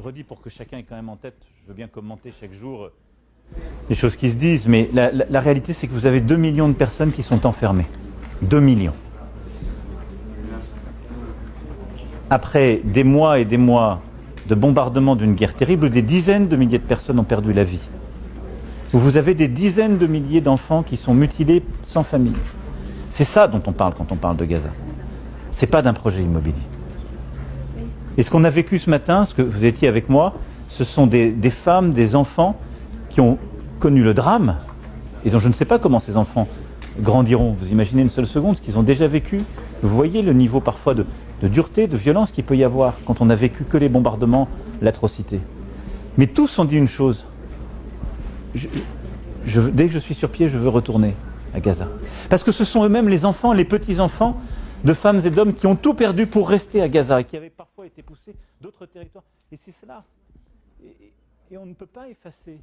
Je redis pour que chacun ait quand même en tête, je veux bien commenter chaque jour les choses qui se disent, mais la réalité c'est que vous avez 2 millions de personnes qui sont enfermées. 2 millions. Après des mois et des mois de bombardement d'une guerre terrible où des dizaines de milliers de personnes ont perdu la vie. Où vous avez des dizaines de milliers d'enfants qui sont mutilés sans famille. C'est ça dont on parle quand on parle de Gaza. C'est pas d'un projet immobilier. Et ce qu'on a vécu ce matin, ce que vous étiez avec moi, ce sont des femmes, des enfants qui ont connu le drame et dont je ne sais pas comment ces enfants grandiront. Vous imaginez une seule seconde ce qu'ils ont déjà vécu. Vous voyez le niveau parfois de dureté, de violence qu'il peut y avoir quand on n'a vécu que les bombardements, l'atrocité. Mais tous ont dit une chose. Dès que je suis sur pied, je veux retourner à Gaza. Parce que ce sont eux-mêmes les enfants, les petits-enfants de femmes et d'hommes qui ont tout perdu pour rester à Gaza et qui avaient parfois été poussés d'autres territoires. Et c'est cela. Et on ne peut pas effacer